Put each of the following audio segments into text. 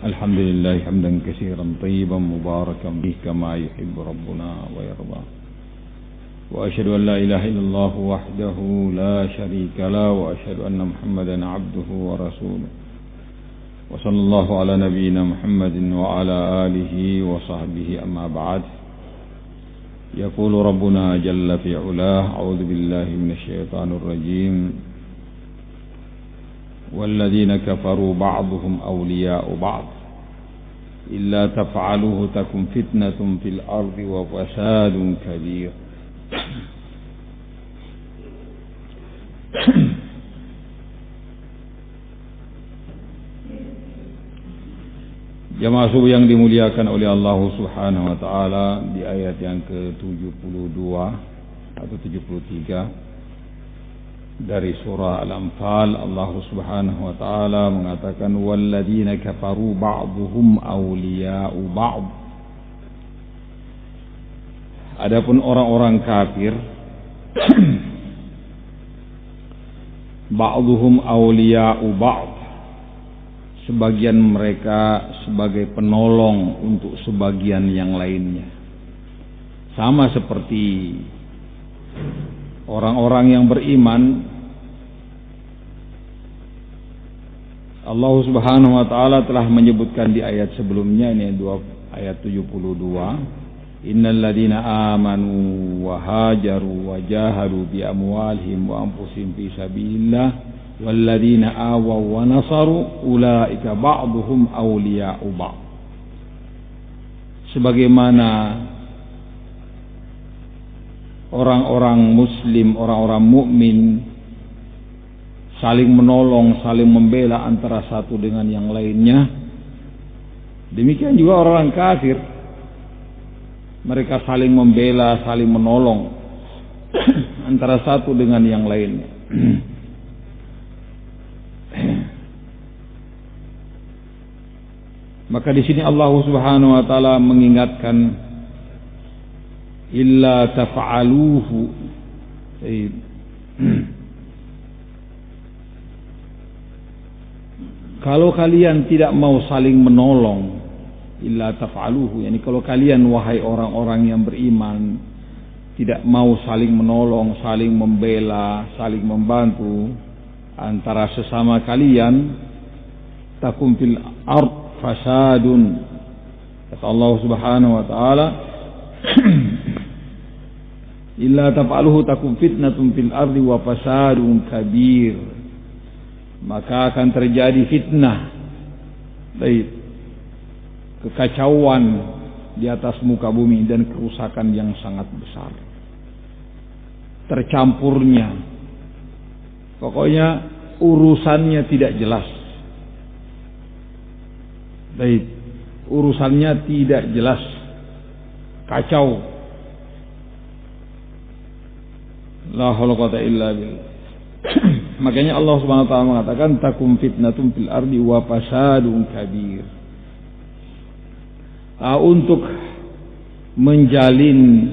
الحمد لله حمدا كثيرا طيبا مباركا به كما يحب ربنا ويرضى، وأشهد أن لا إله إلا الله وحده لا شريك له، وأشهد أن محمدا عبده ورسوله، وصلى الله على نبينا محمد وعلى آله وصحبه. أما بعد، يقول ربنا جل في علاه: أعوذ بالله من الشيطان الرجيم: والذين كفروا بعضهم أولياء بعض إلا تفعلوه تكن فتنة في الأرض وفساد كبير. Jamaah subuh yang dimuliakan oleh Allah Subhanahu wa taala, di ayat yang ke-72 atau 73 dari surah Al-Anfal, Allah Subhanahu wa taala mengatakan: walladzina kafaru ba'dhum awliya'u ba'd. Adapun orang-orang kafir ba'dhum awliya'u ba'd, sebagian mereka sebagai penolong untuk sebagian yang lainnya. Sama seperti orang-orang yang beriman, Allah Subhanahu wa taala telah menyebutkan di ayat sebelumnya, ini ayat 72, innal ladzina amanu wa hajaru wa jahadu bi amwalihim wa anfusihim fi sabilillah wal ladzina awaw wa nasaru ulaika ba'dhum awliya'u ba'd. Sebagaimana orang-orang muslim, orang-orang mukmin saling menolong, saling membela antara satu dengan yang lainnya, demikian juga orang kafir, mereka saling membela, saling menolong antara satu dengan yang lainnya. Maka di sini Allah Subhanahu wa taala mengingatkan, illa taf'aluhu, kalau kalian tidak mau saling menolong, illa taf'aluhu, yani kalau kalian wahai orang-orang yang beriman tidak mau saling menolong, saling membela, saling membantu antara sesama kalian, takum fil ard fasadun, kata Allah Subhanahu wa taala, illa taf'aluhu takum fitnatun fil ardi wa fasadun kabir, maka akan terjadi fitnah, kekacauan di atas muka bumi dan kerusakan yang sangat besar. Tercampurnya, pokoknya urusannya tidak jelas. Urusannya tidak jelas, kacau. La haula wa quwwata illa billah. Makanya Allah Subhanahu wa taala mengatakan takum fitnatun fil ardi wa fasadun kabir. Untuk menjalin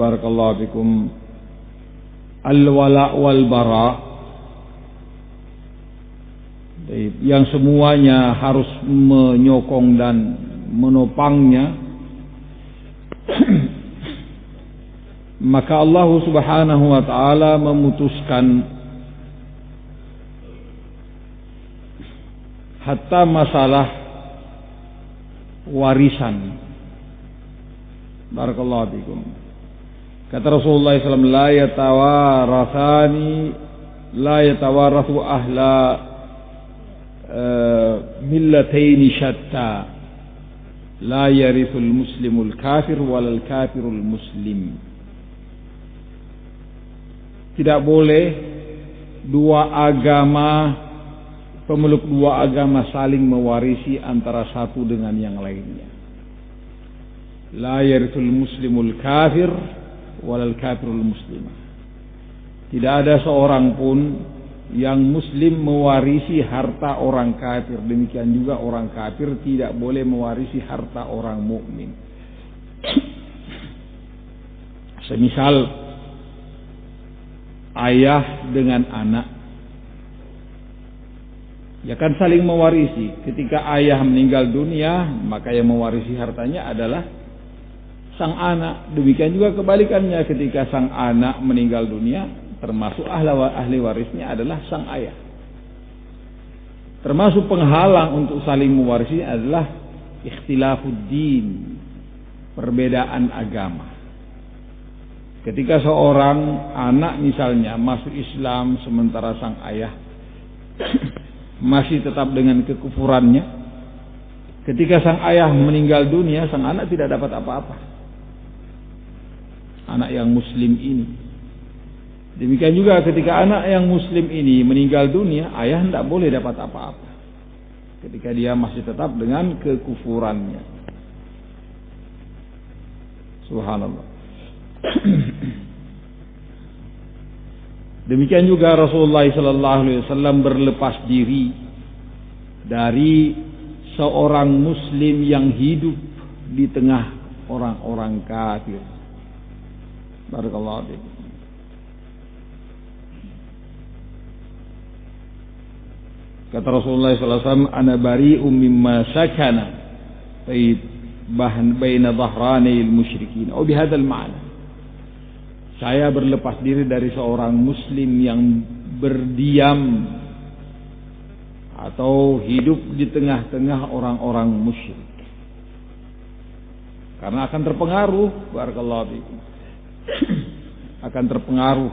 barakallahu fikum al-wala wal bara, yang semuanya harus menyokong dan menopangnya, maka Allah Subhanahu wa taala memutuskan hatta masalah warisan. Barakallahu fikum. Kata Rasulullah SAW, la yatawarathu ahla millataini syatta, la yarithul muslimul kafir walal kafirul muslim. Tidak boleh pemeluk dua agama saling mewarisi antara satu dengan yang lainnya. La yarithul muslimul kafir walal kafirul muslim. Tidak ada seorang pun yang muslim mewarisi harta orang kafir, demikian juga orang kafir tidak boleh mewarisi harta orang mukmin. Semisal ayah dengan anak, Ya kan saling mewarisi. Ketika ayah meninggal dunia, maka yang mewarisi hartanya adalah sang anak. Demikian juga kebalikannya, ketika sang anak meninggal dunia, termasuk ahli warisnya adalah sang ayah. Termasuk penghalang untuk saling mewarisi adalah ikhtilafuddin, perbedaan agama. Ketika seorang anak misalnya masuk Islam sementara sang ayah masih tetap dengan kekufurannya, ketika sang ayah meninggal dunia, sang anak tidak dapat apa-apa. Anak yang muslim ini. Demikian juga ketika anak yang muslim ini meninggal dunia, ayah tidak boleh dapat apa-apa ketika dia masih tetap dengan kekufurannya. Subhanallah. Demikian juga Rasulullah SAW berlepas diri dari seorang muslim yang hidup di tengah orang-orang kafir. Barakallahu fiikum. Kata Rasulullah SAW, "Ana bari'um mimma sakana baina dhahranil musyrikin." Oh, bihadzal ma'na. Saya berlepas diri dari seorang muslim yang berdiam atau hidup di tengah-tengah orang-orang musyrik. Karena akan terpengaruh, barakallahu fiikum. Akan terpengaruh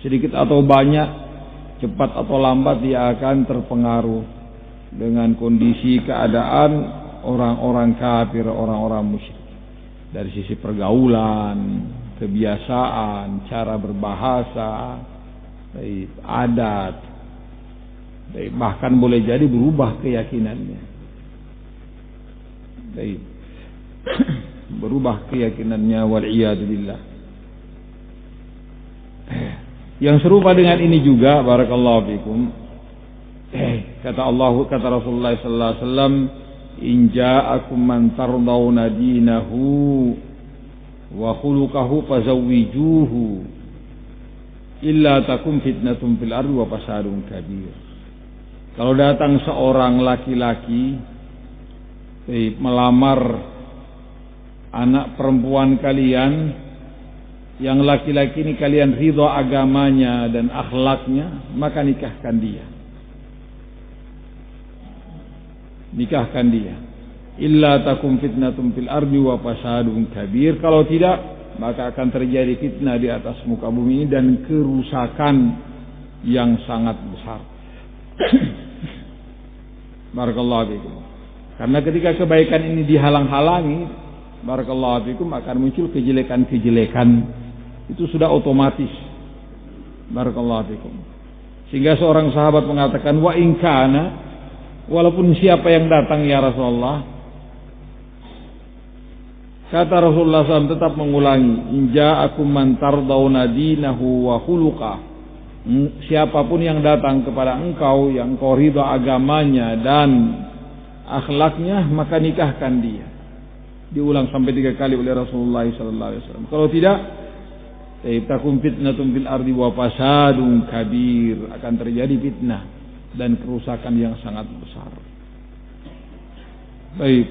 sedikit atau banyak, cepat atau lambat dia akan terpengaruh dengan kondisi keadaan orang-orang kafir, orang-orang musyrik. Dari sisi pergaulan, kebiasaan, cara berbahasa, adat, bahkan boleh jadi berubah keyakinannya. Berubah keyakinannya, wal'iyadu billah. Yang serupa dengan ini juga, barakallahu fikum, kata Rasulullah sallallahu alaihi wasallam, "In ja'akum man tardawna dinahu wa khuluquhu fazawwijuhu illa takum fitnatun fil ardi wa fasadun kabir." Kalau datang seorang laki-laki melamar anak perempuan kalian, yang laki-laki ini kalian ridha agamanya dan akhlaknya, maka nikahkan dia. Nikahkan dia. Illa takum fitnatun fil ardi wa fasadun kabir. Kalau tidak, maka akan terjadi fitnah di atas muka bumi ini dan kerusakan yang sangat besar. Barakallahu fikum. Karena ketika kebaikan ini dihalang-halangi, barakallahu fikum, akan muncul kejelekan-kejelekan. Itu sudah otomatis. Barakallahu fikum. Sehingga seorang sahabat mengatakan, "Wa in kana," walaupun siapa yang datang ya Rasulullah. Kata Rasulullah SAW tetap mengulangi, "In ja'akum man tardawna dinahu wa khuluqah." Siapapun yang datang kepada engkau, yang engkau ridha agamanya dan akhlaknya, maka nikahkan dia. Diulang sampai 3 kali oleh Rasulullah SAW. Kalau tidak, takum fitnatun fil ardi wa fasadun kabir, akan terjadi fitnah dan kerusakan yang sangat besar. Baik.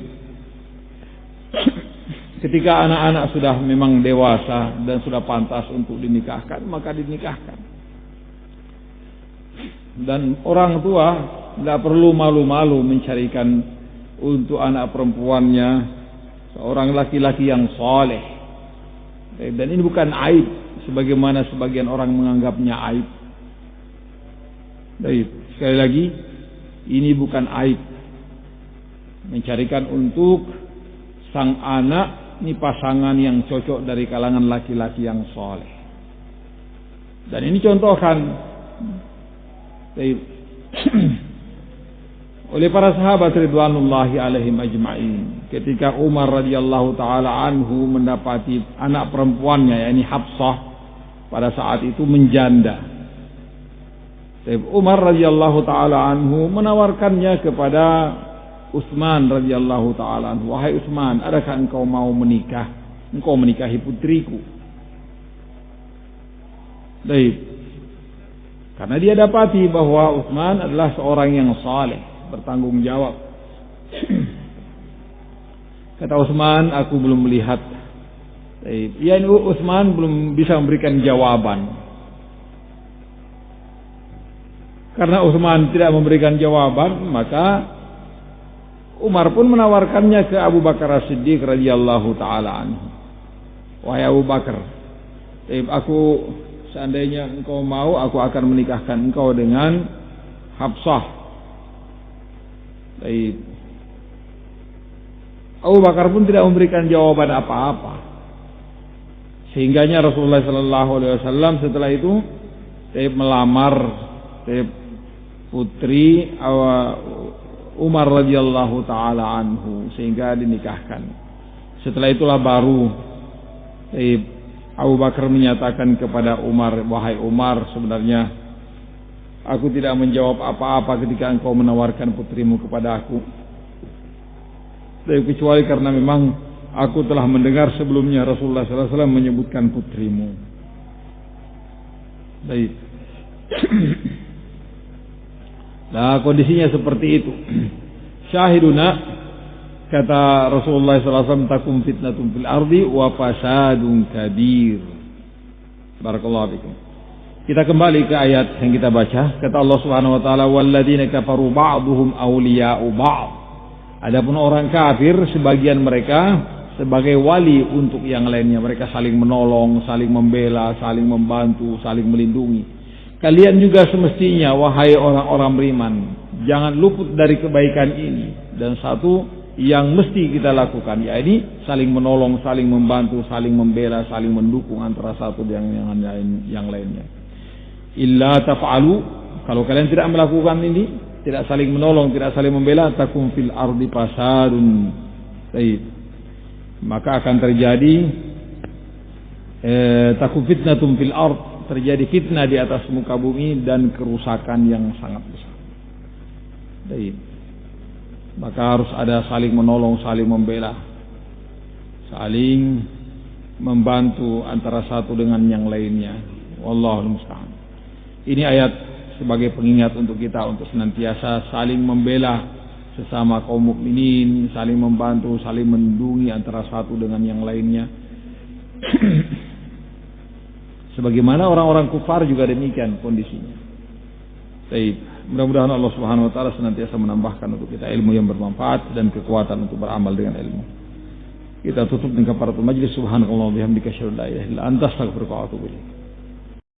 Ketika anak-anak sudah memang dewasa dan sudah pantas untuk dinikahkan, maka dinikahkan. Dan orang tua tidak perlu malu-malu mencarikan untuk anak perempuannya seorang laki-laki yang saleh. Dan ini bukan aib sebagaimana sebagian orang menganggapnya aib. Baik. Sekali lagi, ini bukan aib. Mencarikan untuk sang anak ini pasangan yang cocok dari kalangan laki-laki yang soleh. Dan ini contohkan oleh para sahabat ridwanullahi alaihim ajma'in. Ketika Umar radhiyallahu taala anhu mendapati anak perempuannya, yakni Hafsah, pada saat itu menjanda. Umar radhiyallahu taala anhu menawarkannya kepada Utsman radhiyallahu taala anhu, "Wahai Utsman, adakah engkau mau menikah? Engkau menikahi putriku." Baik. Karena dia dapati bahwa Utsman adalah seorang yang saleh, bertanggung jawab. Kata Utsman, aku belum melihat. Ya, ini Utsman belum bisa memberikan jawaban. Karena Utsman tidak memberikan jawaban, maka Umar pun menawarkannya ke Abu Bakar As-Siddiq radhiyallahu taala anhu. Wahai Abu Bakar, aku seandainya engkau mau, aku akan menikahkan engkau dengan Hafsah. Abu Bakar pun tidak memberikan jawaban apa-apa. Sehingganya Rasulullah sallallahu alaihi wasallam setelah itu melamar putri Umar radhiyallahu taala anhu sehingga dinikahkan. Setelah itulah baru Abu Bakar menyatakan kepada Umar, wahai Umar, sebenarnya aku tidak menjawab apa-apa ketika engkau menawarkan putrimu kepada aku. Kecuali karena memang aku telah mendengar sebelumnya Rasulullah sallallahu alaihi wasallam menyebutkan putrimu. Baik. Nah, kondisinya seperti itu. Syahiduna, kata Rasulullah sallallahu alaihi wasallam, takum fitnatun fil ardi wa fasadun kabir. Barakallahu fikum. Kita kembali ke ayat yang kita baca. Kata Allah Subhanahu wa taala, walladzina kafaru ba'dhum awliya'u ba'd. Adapun orang kafir, sebagian mereka sebagai wali untuk yang lainnya. Mereka saling menolong, saling membela, saling membantu, saling melindungi. Kalian juga semestinya, wahai orang-orang beriman, jangan luput dari kebaikan ini. Dan satu yang mesti kita lakukan, yaitu saling menolong, saling membantu, saling membela, saling mendukung antara satu dengan yang lainnya. Illa taf'alu, kalau kalian tidak melakukan ini, tidak saling menolong, tidak saling membela, takum fil ardi fasadun. Baik. Maka akan terjadi takum fitnatun fil ard, terjadi fitnah di atas muka bumi dan kerusakan yang sangat besar. Baik. Maka harus ada saling menolong, saling membela, saling membantu antara satu dengan yang lainnya. Wallahul musta'an. Ini ayat sebagai pengingat untuk kita untuk senantiasa saling membela sesama kaum mukminin, saling membantu, saling melindungi antara satu dengan yang lainnya. Sebagaimana orang-orang kufar juga demikian kondisinya. Baik, mudah-mudahan Allah Subhanahu wa taala senantiasa menambahkan untuk kita ilmu yang bermanfaat dan kekuatan untuk beramal dengan ilmu. Kita tutup dengan kafaratul majlis. Subhanallah wa bihamdika asyhadu an la ilaha illa anta astaghfiruka wa atubu ilaik.